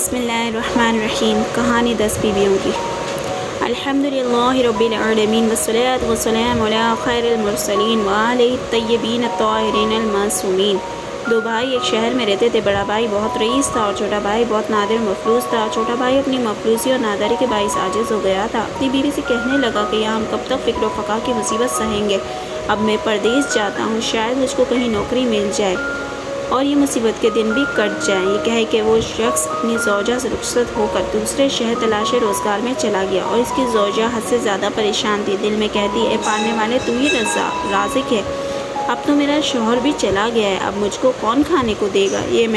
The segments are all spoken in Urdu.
بسم اللہ الرحمن الرحیم۔ کہانی 10 بیویوں کی۔ الحمدللہ رب العالمین والصلاة والسلام علی خیر المرسلین وآلہ الطیبین الطاہرین المعصومین۔ دو بھائی ایک شہر میں رہتے تھے۔ بڑا بھائی بہت رئیس تھا اور چھوٹا بھائی بہت نادر و مفلوس تھا۔ چھوٹا بھائی اپنی مفلوسی اور ناداری کے باعث عاجز ہو گیا تھا۔ اپنی بیوی سے کہنے لگا کہ یہاں ہم کب تک فکر و فقہ کی مصیبت سہیں گے۔ اب میں پردیس جاتا ہوں، شاید مجھ کو کہیں نوکری مل جائے اور یہ مصیبت کے دن بھی کٹ جائیں۔ یہ کہہ کہ وہ شخص اپنی زوجہ سے رخصت ہو کر دوسرے شہر تلاش روزگار میں چلا گیا اور اس کی زوجہ حد سے زیادہ پریشان تھی۔ دل میں کہتی، اے پالنے والے، تو ہی رازق ہے، اب تو میرا شوہر بھی چلا گیا ہے، اب مجھ کو کون کھانے کو دے گا۔ یہ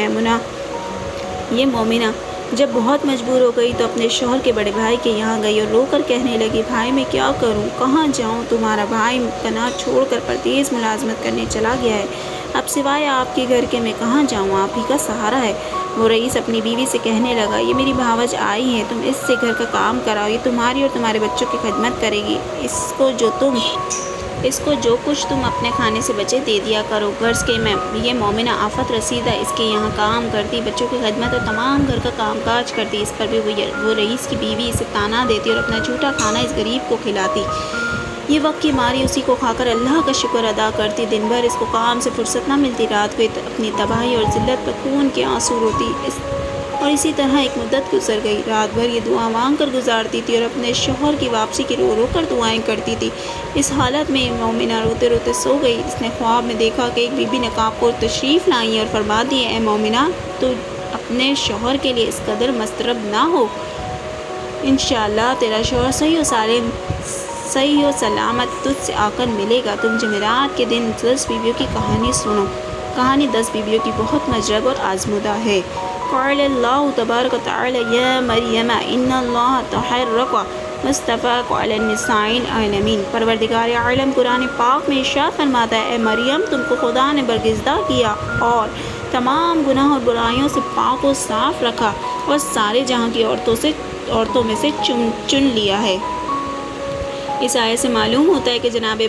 مومنہ جب بہت مجبور ہو گئی تو اپنے شوہر کے بڑے بھائی کے یہاں گئی اور رو کر کہنے لگی، بھائی میں کیا کروں، کہاں جاؤں، تمہارا بھائی پناہ چھوڑ کر پردیس ملازمت کرنے چلا گیا ہے، اب سوائے آپ کے گھر کے میں کہاں جاؤں، آپ ہی کا سہارا ہے۔ وہ رئیس اپنی بیوی سے کہنے لگا، یہ میری بھاوج آئی ہے، تم اس سے گھر کا کام کراؤ، یہ تمہاری اور تمہارے بچوں کی خدمت کرے گی، اس کو جو کچھ تم اپنے کھانے سے بچے دے دیا کرو۔ غرض کہ یہ مومنہ آفت رسیدہ اس کے یہاں کام کرتی، بچوں کی خدمت اور تمام گھر کا کام کاج کرتی۔ اس پر بھی وہ رئیس کی بیوی اسے طعنہ دیتی اور اپنا جھوٹا کھانا اس غریب کو کھلاتی۔ یہ وقت کی ماری اسی کو کھا کر اللہ کا شکر ادا کرتی۔ دن بھر اس کو کام سے فرصت نہ ملتی، رات کو اپنی تباہی اور ذلت پر خون کے آنسو روتی اور اسی طرح ایک مدت گزر گئی۔ رات بھر یہ دعا مانگ کر گزارتی تھی اور اپنے شوہر کی واپسی کی رو رو کر دعائیں کرتی تھی۔ اس حالت میں مومنہ روتے روتے سو گئی۔ اس نے خواب میں دیکھا کہ ایک بی بی نقاب پوش تشریف لائی اور فرما دی، اے مومنہ، تو اپنے شوہر کے لیے اس قدر مضطرب نہ ہو، انشاءاللہ تیرا شوہر صحیح و سلامت تجھ سے آ کر ملے گا۔ تم جمعرات کے دن 10 بیویوں کی کہانی سنو۔ کہانی 10 بیویوں کی بہت مجرب اور آزمودہ ہے۔ قال اللہ تبارک و تعالی، یا مریم ان اللہ طہرک واصطفاک علی النساء العالمین۔ پروردگار عالم قرآن پاک میں ارشاد فرماتا ہے، اے مریم، تم کو خدا نے برگزیدہ کیا اور تمام گناہ اور برائیوں سے پاک و صاف رکھا اور سارے جہاں کی عورتوں میں سے چن لیا ہے۔ اس آیت سے معلوم ہوتا ہے کہ جناب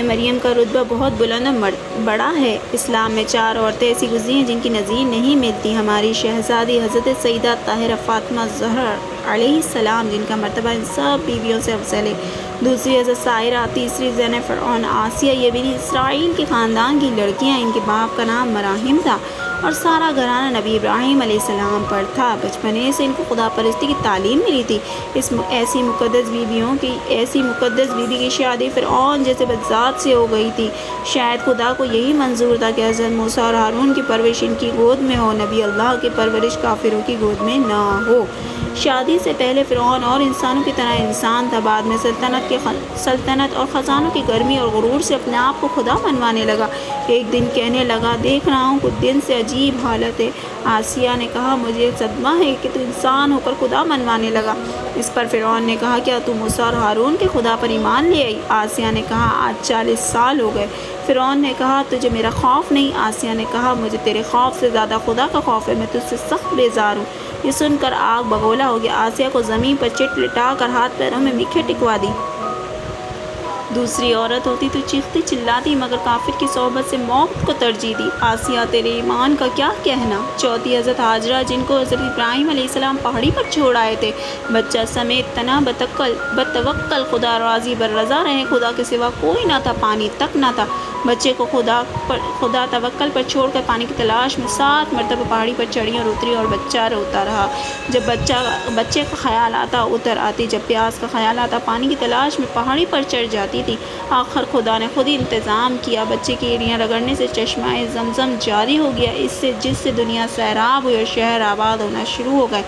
مریم کا رتبہ بہت بلند اور بڑا ہے۔ اسلام میں 4 عورتیں ایسی گزری ہیں جن کی نظیر نہیں ملتی۔ ہماری شہزادی حضرت سیدہ طاہرہ فاطمہ زہرا علیہ السلام، جن کا مرتبہ ان سب بیویوں سے افضل ہے۔ دوسری حضرت سائرہ، تیسری زینب فرعون، آسیہ، یہ بنی اسرائیل کے خاندان کی لڑکیاں، ان کے باپ کا نام مراحم تھا اور سارا گھرانہ نبی ابراہیم علیہ السلام پر تھا۔ بچپنے سے ان کو خدا پرستی کی تعلیم ملی تھی۔ ایسی مقدس بیوی کی شادی فرعون جیسے بدذات سے ہو گئی تھی۔ شاید خدا کو یہی منظور تھا کہ حضرت موسیٰ اور ہارون کی پرورش ان کی گود میں ہو، نبی اللہ کی پرورش کافروں کی گود میں نہ ہو۔ شادی سے پہلے فرعون اور انسانوں کی طرح انسان تھا، بعد میں سلطنت اور خزانوں کی گرمی اور غرور سے اپنے آپ کو خدا منوانے لگا۔ ایک دن کہنے لگا، دیکھ رہا ہوں کچھ دن سے عجیب حالت ہے۔ آسیہ نے کہا، مجھے صدمہ ہے کہ تو انسان ہو کر خدا منوانے لگا۔ اس پر فرعون نے کہا، کیا تو موسیٰ اور ہارون کے خدا پر ایمان لے آئی؟ آسیہ نے کہا، آج 40 سال ہو گئے۔ فرعون نے کہا، تجھے میرا خوف نہیں؟ آسیہ نے کہا، مجھے تیرے خوف سے زیادہ خدا کا خوف ہے، میں تجھ سے سخت بیزار ہوں۔ یہ سن کر آگ بگولا ہو گیا۔ آسیہ کو زمین پر چٹ لٹا کر ہاتھ پیروں میں میخیں ٹکوا دی۔ دوسری عورت ہوتی تو چیختی چلاتی، مگر کافر کی صحبت سے موت کو ترجیح دی۔ آسیہ، تیرے ایمان کا کیا کہنا؟ چوتھی حضرت ہاجرہ، جن کو حضرت ابراہیم علیہ السلام پہاڑی پر چھوڑ آئے تھے، بچہ سمیت تنا بتوکل خدا راضی بر رضا رہے، خدا کے سوا کوئی نہ تھا، پانی تک نہ تھا۔ بچے کو خدا توکل پر چھوڑ کر پانی کی تلاش میں 7 مرتبہ پہاڑی پر چڑھی اور اتری اور بچہ روتا رہا۔ جب بچے کا خیال آتا اتر آتی، جب پیاس کا خیال آتا پانی کی تلاش میں پہاڑی پر چڑھ جاتی تھی۔ آخر خدا نے خود ہی انتظام کیا، بچے کی ایڑیاں رگڑنے سے چشمہ زمزم جاری ہو گیا، جس سے دنیا سیراب ہوئی اور شہر آباد ہونا شروع ہو گئے۔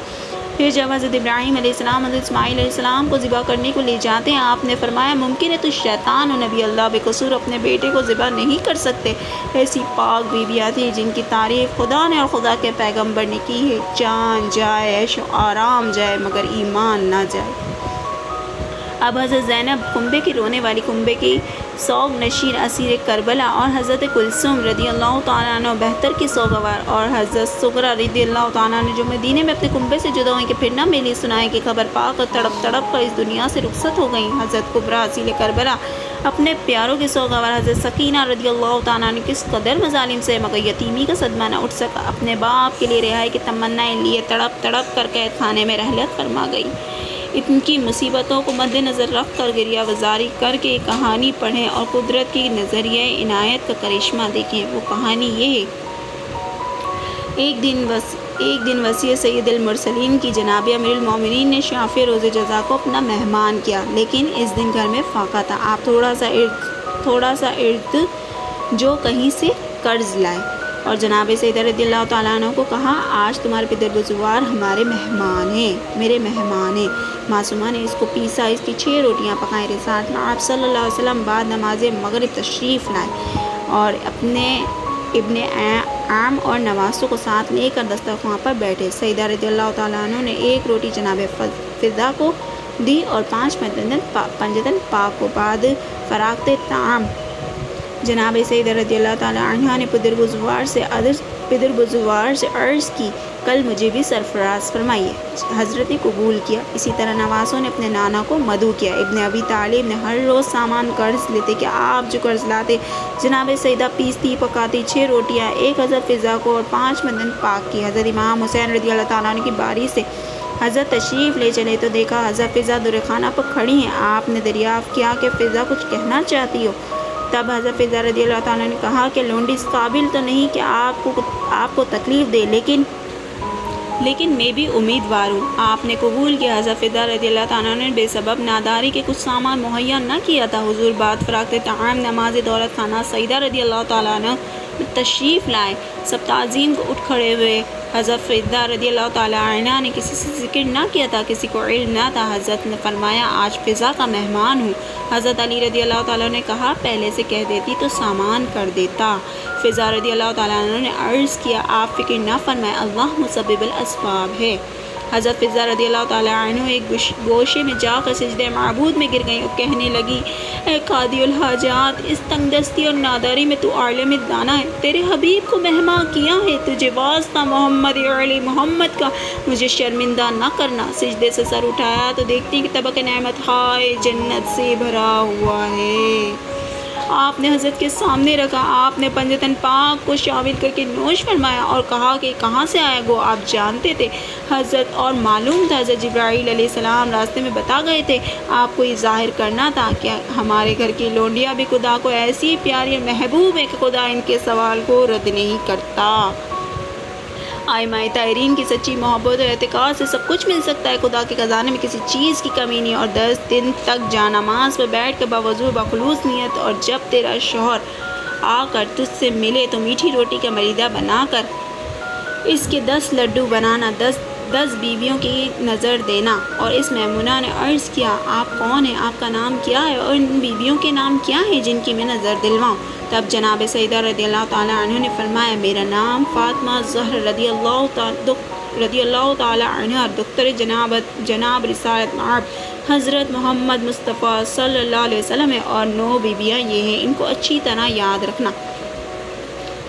پھر جب حضرت ابراہیم علیہ السلام حضرت اسماعیل علیہ السلام کو ذبح کرنے کو لے جاتے ہیں، آپ نے فرمایا، ممکن ہے تو شیطان و نبی اللہ بے قصور اپنے بیٹے کو ذبح نہیں کر سکتے۔ ایسی پاک بیویاں تھیں جن کی تعریف خدا نے اور خدا کے پیغمبر نے کی ہے، جان جائے، عیش و آرام جائے، مگر ایمان نہ جائے۔ اب حضرت زینب، کنبے کی رونے والی، کنبے کی سوگ نشین، اسیر کربلا، اور حضرت کلثوم رضی اللہ تعالیٰ عنہ 72 کی سوگوار، اور حضرت سغرا رضی اللہ تعالیٰ عنہ جو مدینے میں اپنے کنبے سے جدا ہوئیں کہ پھر نہ ملی، سنائے کہ خبر پا کر تڑپ تڑپ کر اس دنیا سے رخصت ہو گئیں۔ حضرت کبریٰ، اسیر کربلا، اپنے پیاروں کے سوگوار حضرت سکینہ رضی اللہ تعالیٰ عنہ کس قدر مظالم سے مگر یتیمی کا صدمہ نہ اٹھ سکا، اپنے باپ کے لیے رہائی کی تمنائیں لیے تڑپ تڑپ کر قید خانے میں رحلت فرما گئی۔ ان کی مصیبتوں کو مد نظر رکھ کر گریہ وزاری کر کے کہانی پڑھیں اور قدرت کی نظریہ عنایت کا کرشمہ دیکھیں۔ وہ کہانی یہ ہے، ایک دن وسیع سید المرسلین کی جناب امیر المومنین نے شافع روز جزا کو اپنا مہمان کیا، لیکن اس دن گھر میں فاقہ تھا۔ آپ تھوڑا سا ارد جو کہیں سے قرض لائے اور جناب سیدہ رضی اللہ تعالیٰ عنہ کو کہا، آج تمہارے پدر بزرگوار ہمارے مہمان ہیں، میرے مہمان ہیں۔ معصومہ نے اس کو پیسا، اس کی 6 روٹیاں پکائیں۔ رسالت میں آپ صلی اللہ علیہ وسلم بعد نماز مغرب تشریف لائے اور اپنے ابن عام اور نواسوں کو ساتھ لے کر دسترخوان پر بیٹھے۔ سیدہ رضی اللہ تعالیٰ عنہ نے 1 روٹی جناب فضہ کو دی اور 5 پنجتن پاک کو۔ بعد فراغت طعام جناب سیدہ رضی اللہ تعالیٰ عنہ نے پدر بزرگوار سے عرض کی، کل مجھے بھی سرفراز فرمائیے۔ حضرت نے قبول کیا۔ اسی طرح نواسوں نے اپنے نانا کو مدعو کیا۔ ابن ابی طالب نے ہر روز سامان قرض لیتے کہ آپ جو قرض لاتے جناب سیدہ پیستی پکاتی 6 روٹیاں، 1 حضرت فضہ کو اور 5 مدن پاک کی۔ حضرت امام حسین رضی اللہ تعالیٰ عنہ کی باری سے حضرت تشریف لے چلے تو دیکھا حضرت فضہ در خانہ پر کھڑی ہیں۔ آپ نے دریافت کیا کہ فضہ کچھ کہنا چاہتی ہو؟ تب حضرت فضہ رضی اللہ تعالیٰ نے کہا کہ لونڈی اس قابل تو نہیں کہ آپ کو تکلیف دے، لیکن میں بھی امیدوار ہوں۔ آپ نے قبول کیا۔ حضرت فضہ رضی اللہ تعالیٰ نے بے سبب ناداری کے کچھ سامان مہیا نہ کیا تھا۔ حضور بعد فراغت طعام نماز دولت خانہ سیدہ رضی اللہ تعالیٰ عنہ تشریف لائے۔ سب تعظیم کو اٹھ کھڑے ہوئے۔ حضرت فضہ رضی اللہ تعالیٰ عنہ نے کسی سے ذکر نہ کیا تھا، کسی کو علم نہ تھا۔ حضرت نے فرمایا، آج فضہ کا مہمان ہوں۔ حضرت علی رضی اللہ تعالیٰ نے کہا، پہلے سے کہہ دیتی تو سامان کر دیتا۔ فضہ رضی اللہ تعالیٰ عنہ نے عرض کیا، آپ فکر نہ فرمائیں، اللہ مسبب الاسباب ہے۔ حضرت فضہ رضی اللہ تعالیٰ عنہ ایک گوشے میں جا کر سجدہ معبود میں گر گئیں اور کہنے لگی، اے قاضی الحاجات، اس تنگ دستی اور ناداری میں تو عالم دانا ہے، تیرے حبیب کو مہمان کیا ہے، تجھے واسطہ محمد علی محمد کا، مجھے شرمندہ نہ کرنا۔ سجدے سے سر اٹھایا تو دیکھتی کہ طبق نعمت ہائے جنت سے بھرا ہوا ہے۔ آپ نے حضرت کے سامنے رکھا۔ آپ نے پنجتن پاک کو شامل کر کے نوش فرمایا اور کہا کہ کہاں سے آیا؟ گو آپ جانتے تھے حضرت اور معلوم تھا حضرت جبرائیل علیہ السلام راستے میں بتا گئے تھے۔ آپ کو یہ ظاہر کرنا تھا کہ ہمارے گھر کی لونڈیاں بھی خدا کو ایسی پیاری اور محبوب ہے کہ خدا ان کے سوال کو رد نہیں کرتا۔ آئمہ طاہرین کی سچی محبت اور اعتقاد سے سب کچھ مل سکتا ہے۔ خدا کے خزانے میں کسی چیز کی کمی نہیں۔ اور 10 دن تک جانماز پر بیٹھ کر باوضو بخلوص نیت، اور جب تیرا شوہر آ کر تجھ سے ملے تو میٹھی روٹی کا مریدہ بنا کر اس کے 10 لڈو بنانا، 10 بیویوں کی نظر دینا۔ اور اس میمونہ نے عرض کیا، آپ کون ہیں؟ آپ کا نام کیا ہے؟ اور ان بیویوں کے نام کیا ہیں جن کی میں نظر دلواؤں؟ تب جناب سیدہ رضی اللہ تعالیٰ عنہ نے فرمایا، میرا نام فاطمہ زہرا رضی اللہ تعالیٰ عنہ، دختر جناب رسالت مآب حضرت محمد مصطفیٰ صلی اللہ علیہ وسلم ہے، اور 9 بیویاں یہ ہیں، ان کو اچھی طرح یاد رکھنا۔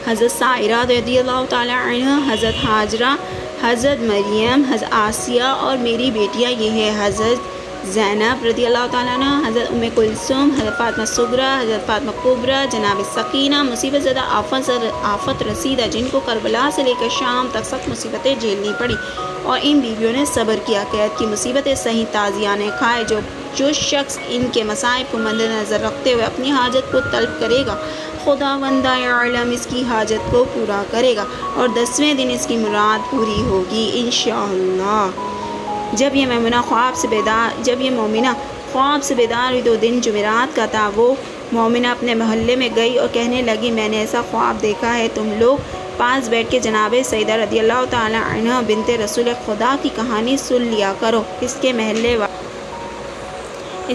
حضرت سائرہ رضی اللہ تعالیٰ عنہ، حضرت ہاجرہ، حضرت مریم، حضرت آسیہ، اور میری بیٹیاں یہ ہیں، حضرت زینب رضی اللہ تعالیٰ عنہ، حضرت ام کلثوم، حضرت فاطمہ صغریٰ، حضرت فاطمہ کبریٰ، جناب سکینہ، مصیبت زدہ آفت رسیدہ جن کو کربلا سے لے کر شام تک سخت مصیبتیں جھیلنی پڑی، اور ان بیویوں نے صبر کیا، قید کی مصیبتیں سہی، تازیانے کھائے۔ جو شخص ان کے مصائب کو مد نظر رکھتے ہوئے اپنی حاجت کو طلب کرے گا، خداوند عالم اس کی حاجت کو پورا کرے گا، اور 10ویں دن اس کی مراد پوری ہوگی انشاءاللہ۔ جب یہ مومنہ خواب سے بیدار ہوئی تو دن جمعرات کا تھا۔ وہ مومنہ اپنے محلے میں گئی اور کہنے لگی، میں نے ایسا خواب دیکھا ہے، تم لوگ پاس بیٹھ کے جناب سیدہ رضی اللہ تعالیٰ عنہ بنت رسول خدا کی کہانی سن لیا کرو۔ اس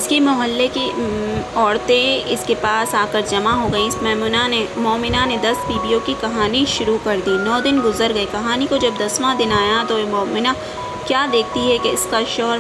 کے محلے کی عورتیں اس کے پاس آ کر جمع ہو گئیں۔ اس مومنہ نے 10 بیویوں کی کہانی شروع کر دی۔ 9 دن گزر گئے۔ کہانی کو جب 10واں دن آیا تو مومنہ کیا دیکھتی ہے کہ اس کا شوہر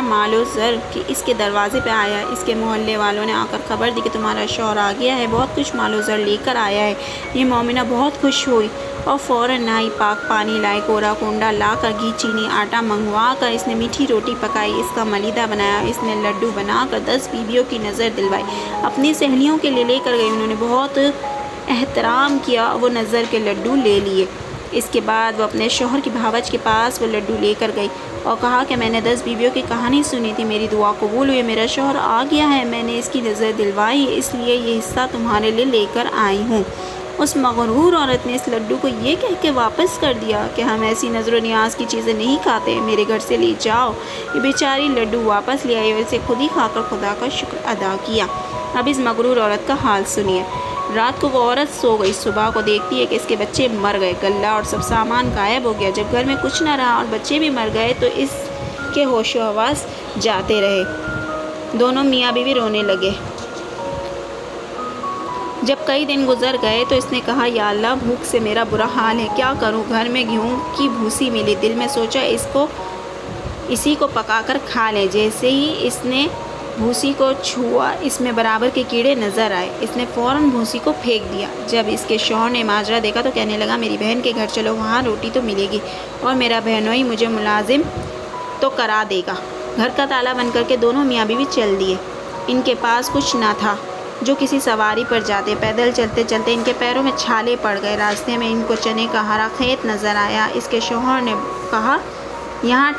مال و زر اس کے دروازے پہ آیا ہے۔ اس کے محلے والوں نے آ کر خبر دی کہ تمہارا شوہر آ گیا ہے، بہت کچھ مال و زر لے کر آیا ہے۔ یہ مومنہ بہت خوش ہوئی اور فوراً نہائی، پاک پانی لائے، کوڑا کونڈا لا کر گھی چینی آٹا منگوا کر اس نے میٹھی روٹی پکائی، اس کا ملیدہ بنایا، اس نے لڈو بنا کر 10 بیویوں کی نظر دلوائی، اپنی سہیلیوں کے لیے لے کر گئی، انہوں نے بہت احترام کیا، وہ نظر کے لڈو لے لیے۔ اس کے بعد وہ اپنے شوہر کی بھاوج کے پاس وہ لڈو لے کر گئی اور کہا کہ میں نے 10 بیویوں کی کہانی سنی تھی، میری دعا قبول ہوئی، میرا شوہر آ گیا ہے، میں نے اس کی نظر دلوائی، اس لیے یہ حصہ تمہارے لیے لے کر آئی ہوں۔ اس مغرور عورت نے اس لڈو کو یہ کہہ کے واپس کر دیا کہ ہم ایسی نظر و نیاز کی چیزیں نہیں کھاتے، میرے گھر سے لے جاؤ۔ یہ بیچاری لڈو واپس لے آئی اور اسے خود ہی کھا کر خدا کا شکر ادا کیا۔ اب اس مغرور عورت کا حال سنیے۔ رات کو وہ عورت سو گئی، صبح کو دیکھتی ہے کہ اس کے بچے مر گئے، غلہ اور سب سامان غائب ہو گیا۔ جب گھر میں کچھ نہ رہا اور بچے بھی مر گئے تو اس کے ہوش و حواس جاتے رہے۔ دونوں میاں بیوی رونے لگے۔ جب کئی دن گزر گئے تو اس نے کہا یا اللہ، بھوک سے میرا برا حال ہے، کیا کروں؟ گھر میں گیہوں کی بھوسی ملی، دل میں سوچا اسی کو پکا کر کھا لیں۔ جیسے ہی اس نے بھوسی کو چھوا، اس میں برابر کے کیڑے نظر آئے، اس نے فوراً بھوسی کو پھینک دیا۔ جب اس کے شوہر نے ماجرا دیکھا تو کہنے لگا میری بہن کے گھر چلو، وہاں روٹی تو ملے گی اور میرا بہنوئی مجھے ملازم تو کرا دے گا۔ گھر کا تالا بند کر کے دونوں میاں بیوی چل دیے۔ ان کے پاس کچھ نہ تھا جو کسی سواری پر جاتے، پیدل چلتے چلتے ان کے پیروں میں چھالے پڑ گئے۔ راستے میں ان کو چنے کا ہرا کھیت نظر آیا۔ اس کے شوہر نے کہا یہاں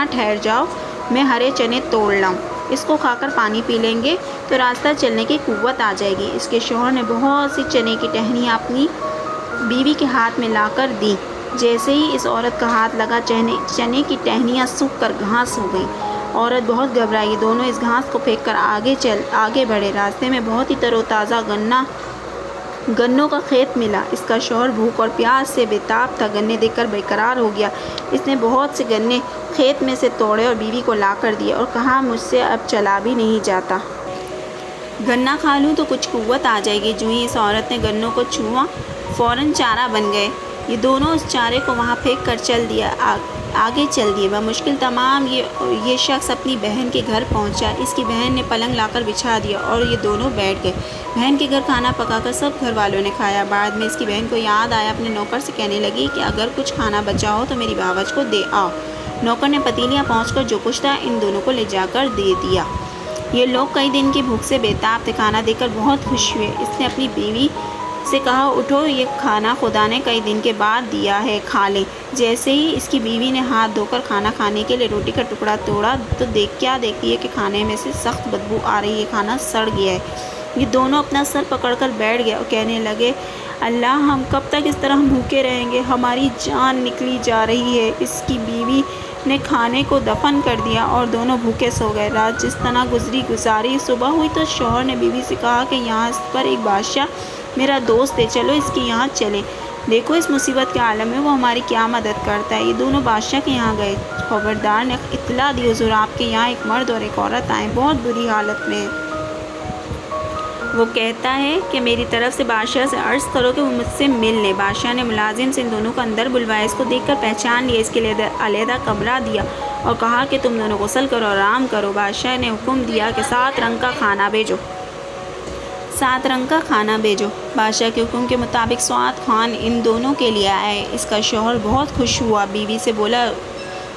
ٹھہر جاؤ، میں ہرے چنے توڑ لاؤں، اس کو کھا کر پانی پی لیں گے تو راستہ چلنے کی قوت آ جائے گی۔ اس کے شوہر نے بہت سی چنے کی ٹہنیاں اپنی بیوی کے ہاتھ میں لا کر دیں۔ جیسے ہی اس عورت کا ہاتھ لگا، چنے کی ٹہنیاں سوکھ کر گھاس ہو گئیں۔ عورت بہت گھبرائی، دونوں اس گھاس کو پھینک کر آگے بڑھے۔ راستے میں بہت ہی تر و تازہ گنوں کا کھیت ملا۔ اس کا شوہر بھوک اور پیاس سے بے تاب تھا، گنے دیکھ کر بے قرار ہو گیا۔ اس نے بہت سے گنے کھیت میں سے توڑے اور بیوی کو لا کر دیے اور کہا مجھ سے اب چلا بھی نہیں جاتا، گنا کھا لوں تو کچھ قوت آ جائے گی۔ جو ہی اس عورت نے گنوں کو چھوا، فوراً چارہ بن گئے۔ یہ دونوں اس چارے کو وہاں پھینک کر آگے چل دیے۔ بمشکل تمام یہ شخص اپنی بہن کے گھر پہنچا۔ اس کی بہن نے پلنگ لا کر بچھا دیا اور یہ دونوں بیٹھ گئے۔ بہن کے گھر کھانا پکا کر سب گھر والوں نے کھایا۔ بعد میں اس کی بہن کو یاد آیا، اپنے نوکر سے کہنے لگی کہ اگر کچھ کھانا بچا ہو تو میری باورچ کو دے آؤ۔ نوکر نے پتیلیاں پہنچ کر جو کچھ تھا ان دونوں کو لے جا کر دے دیا۔ یہ لوگ کئی دن کی بھوک سے بے تاب تھے، کھانا دیکھ کر بہت خوش ہوئے۔ اس نے اپنی بیوی سے کہا اٹھو، یہ کھانا خدا نے کئی دن کے بعد دیا ہے، کھا لیں۔ جیسے ہی اس کی بیوی نے ہاتھ دھو کر کھانا کھانے کے لیے روٹی کا ٹکڑا توڑا تو دیکھتی ہے کہ کھانے میں سے سخت بدبو آ رہی ہے، کھانا سڑ گیا ہے۔ یہ دونوں اپنا سر پکڑ کر بیٹھ گئے اور کہنے لگے اللہ، ہم کب تک اس طرح بھوکے رہیں گے؟ ہماری جان نکلی جا رہی ہے۔ اس کی بیوی نے کھانے کو دفن کر دیا اور دونوں بھوکے سو گئے۔ رات جس طرح گزاری، صبح ہوئی تو شوہر نے بیوی سے کہا کہ یہاں اس پر ایک بادشاہ میرا دوست ہے، چلو اس کے یہاں چلیں، دیکھو اس مصیبت کے عالم میں وہ ہماری کیا مدد کرتا ہے۔ یہ دونوں بادشاہ کے یہاں گئے۔ خبردار نے اطلاع دی حضور آپ کے یہاں ایک مرد اور ایک عورت آئے، بہت بری حالت میں ہے۔ وہ کہتا ہے کہ میری طرف سے بادشاہ سے عرض کرو کہ وہ مجھ سے مل لیں۔ بادشاہ نے ملازم سے ان دونوں کو اندر بلوایا، اس کو دیکھ کر پہچان لیا، اس کے لیے علیحدہ کمرہ دیا اور کہا کہ تم دونوں غسل کرو، آرام کرو۔ بادشاہ نے حکم دیا کہ 7 رنگ کا کھانا بھیجو۔ 7 رنگ کا کھانا بھیجو۔ بادشاہ کے حکم کے مطابق 7 خوان ان دونوں کے لیے آئے۔ اس کا شوہر بہت خوش ہوا، بیوی سے بولا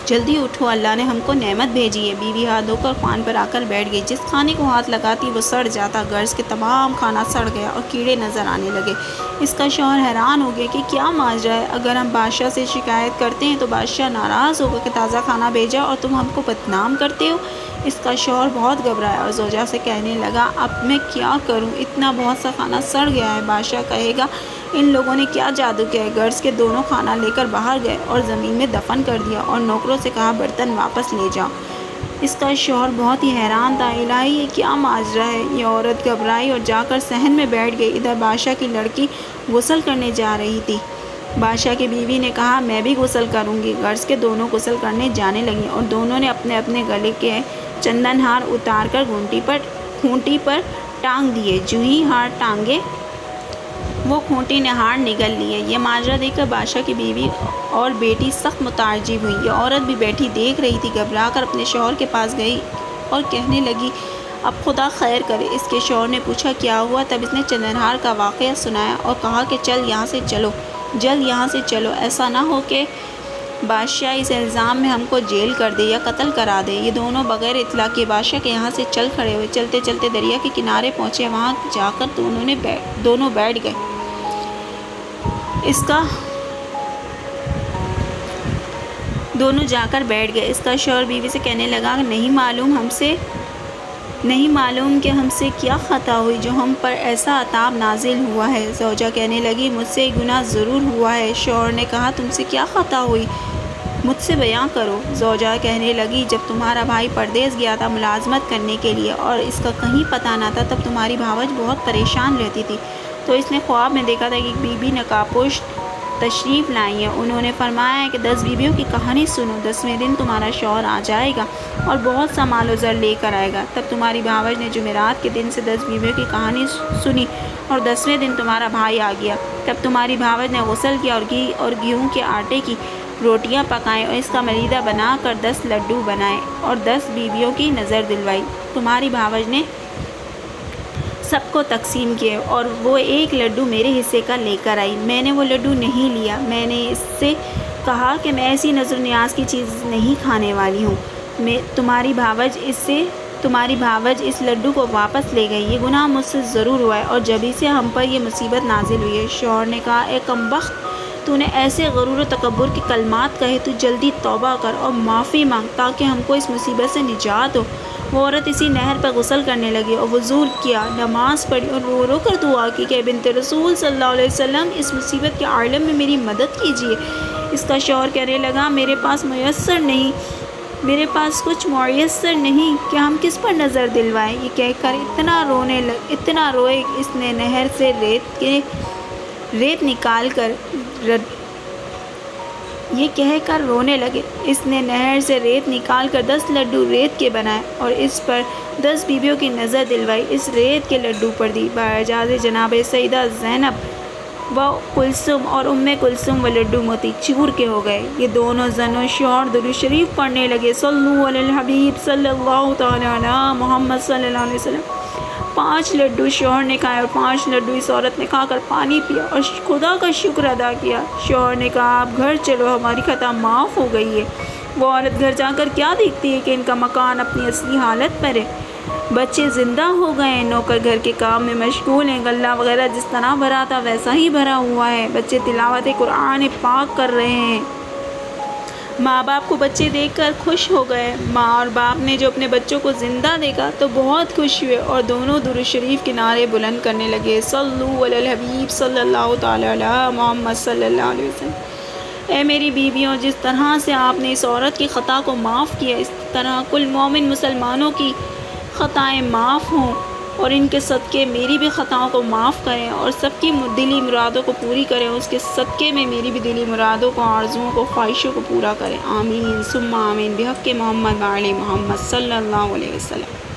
جلدی اٹھو، اللہ نے ہم کو نعمت بھیجی ہے۔ بیوی ہاتھ دھو کر خوان پر آ کر بیٹھ گئی۔ جس کھانے کو ہاتھ لگاتی وہ سڑ جاتا، غرض کے تمام کھانا سڑ گیا اور کیڑے نظر آنے لگے۔ اس کا شوہر حیران ہو گیا کہ کیا ماجرا ہے، اگر ہم بادشاہ سے شکایت کرتے ہیں تو بادشاہ ناراض ہوگا کہ تازہ کھانا بھیجا اور تم ہم کو بدنام کرتے ہو۔ اس کا شوہر بہت گھبرایا اور زوجہ سے کہنے لگا اب میں کیا کروں، اتنا بہت سا کھانا سڑ گیا ہے، بادشاہ کہے گا ان لوگوں نے کیا جادو کیا ہے۔ غرض کے دونوں کھانا لے کر باہر گئے اور زمین میں دفن کر دیا اور نوکروں سے کہا برتن واپس لے جاؤ۔ اس کا شوہر بہت ہی حیران تھا، الہی یہ کیا ماجرا ہے۔ یہ عورت گھبرائی اور جا کر صحن میں بیٹھ گئی۔ ادھر بادشاہ کی لڑکی غسل کرنے جا رہی تھی۔ بادشاہ کی بیوی نے کہا میں بھی غسل کروں گی۔ غرض کے دونوں غسل کرنے جانے لگیں اور دونوں نے اپنے اپنے گلے کے چندن ہار اتار کر کھونٹی پر ٹانگ دیے۔ جو ہی ہار ٹانگے وہ کھونٹی نے ہار نگل لیے۔ یہ ماجرا دیکھ کر بادشاہ کی بیوی اور بیٹی سخت متعجب ہوئی۔ یہ عورت بھی بیٹھی دیکھ رہی تھی، گھبرا کر اپنے شوہر کے پاس گئی اور کہنے لگی اب خدا خیر کرے۔ اس کے شوہر نے پوچھا کیا ہوا، تب اس نے چندن ہار کا واقعہ سنایا اور کہا کہ چل یہاں سے چلو، جلد یہاں سے چلو، ایسا نہ ہو کہ بادشاہ اس الزام میں ہم کو جیل کر دے یا قتل کرا دے۔ یہ دونوں بغیر اطلاع کے بادشاہ کے یہاں سے چل کھڑے ہوئے۔ چلتے چلتے دریا کے کنارے پہنچے، وہاں جا کر دونوں بیٹھ گئے۔ دونوں جا کر بیٹھ گئے۔ اس کا شوہر بیوی سے کہنے لگا، نہیں معلوم کہ ہم سے کیا خطا ہوئی جو ہم پر ایسا عذاب نازل ہوا ہے۔ زوجہ کہنے لگی، مجھ سے گناہ ضرور ہوا ہے۔ شوہر نے کہا، تم سے کیا خطا ہوئی، مجھ سے بیان کرو۔ زوجہ کہنے لگی، جب تمہارا بھائی پردیس گیا تھا ملازمت کرنے کے لیے اور اس کا کہیں پتہ نہ تھا، تب تمہاری بھاوج بہت پریشان رہتی تھی، تو اس نے خواب میں دیکھا تھا کہ ایک بی بی نقاب پوش تشریف لائی ہیں۔ انہوں نے فرمایا ہے کہ 10 بیویوں کی کہانی سنو، 10ویں دن تمہارا شوہر آ جائے گا اور بہت سا مال و زر لے کر آئے گا۔ تب تمہاری بھاوج نے جمعرات کے دن سے 10 بیویوں کی کہانی سنی اور 10ویں دن تمہارا بھائی آ گیا۔ تب تمہاری بھاوج نے غسل کیا اور گیہوں کے آٹے کی روٹیاں پکائیں اور اس کا ملیدہ بنا کر 10 لڈو بنائے اور 10 بیویوں کی نظر دلوائی۔ تمہاری بھاوج نے سب کو تقسیم کیے اور وہ ایک لڈو میرے حصے کا لے کر آئی۔ میں نے وہ لڈو نہیں لیا۔ میں نے اس سے کہا کہ میں ایسی نظر و نیاز کی چیز نہیں کھانے والی ہوں۔ تمہاری بھاوج اس لڈو کو واپس لے گئی۔ یہ گناہ مجھ سے ضرور ہوا ہے اور جبھی سے ہم پر یہ مصیبت نازل ہوئی ہے۔ شوہر نے کہا، اے کمبخت، تو نے ایسے غرور و تکبر کے کلمات کہے، تو جلدی توبہ کر اور معافی مانگ تاکہ ہم کو اس مصیبت سے نجات ہو۔ وہ عورت اسی نہر پر غسل کرنے لگی اور وضو کیا، نماز پڑھی اور رو رو کر دعا کی کہ اے بنت رسول صلی اللہ علیہ وسلم، اس مصیبت کے عالم میں میری مدد کیجیے۔ اس کا شوہر کہنے لگا، میرے پاس کچھ میسر نہیں کہ ہم کس پر نظر دلوائیں۔ یہ کہہ کر اتنا روئے اس نے نہر سے ریت نکال کر یہ کہہ کر رونے لگے۔ اس نے نہر سے ریت نکال کر 10 لڈو ریت کے بنائے اور اس پر 10 بیویوں کی نظر دلوائی۔ اس ریت کے لڈو پر دی باجاز جناب سیدہ زینب و کلثوم اور کلثوم و لڈو موتی چور کے ہو گئے۔ یہ دونوں زن و شوہر درود شریف پڑھنے لگے، صلو علی الحبیب صلی اللہ تعالی علی محمد صلی اللہ علیہ وسلم۔ 5 لڈو شوہر نے کھائے اور 5 لڈو اس عورت نے کھا کر پانی پیا اور خدا کا شکر ادا کیا۔ شوہر نے کہا، آپ گھر چلو، ہماری خطا معاف ہو گئی ہے۔ وہ عورت گھر جا کر کیا دیکھتی ہے کہ ان کا مکان اپنی اصلی حالت پر ہے، بچے زندہ ہو گئے ہیں، نوکر گھر کے کام میں مشغول ہیں، غلہ وغیرہ جس طرح بھرا تھا ویسا ہی بھرا ہوا ہے، بچے تلاوت قرآن پاک کر رہے ہیں۔ ماں باپ کو بچے دیکھ کر خوش ہو گئے۔ ماں اور باپ نے جو اپنے بچوں کو زندہ دیکھا تو بہت خوش ہوئے اور دونوں درود شریف کے نعرے بلند کرنے لگے، صلو علی الحبیب صلی اللہ تعالی علی محمد صلی اللہ علیہ وسلم۔ اے میری بیویوں، جس طرح سے آپ نے اس عورت کی خطا کو معاف کیا، اس طرح کل مومن مسلمانوں کی خطائیں معاف ہوں اور ان کے صدقے میری بھی خطاؤں کو معاف کریں اور سب کی دلی مرادوں کو پوری کریں۔ اس کے صدقے میں میری بھی دلی مرادوں کو، آرزوؤں کو، خواہشوں کو پورا کریں۔ آمین ثم آمین بحق محمد وعلی محمد صلی اللہ علیہ وسلم۔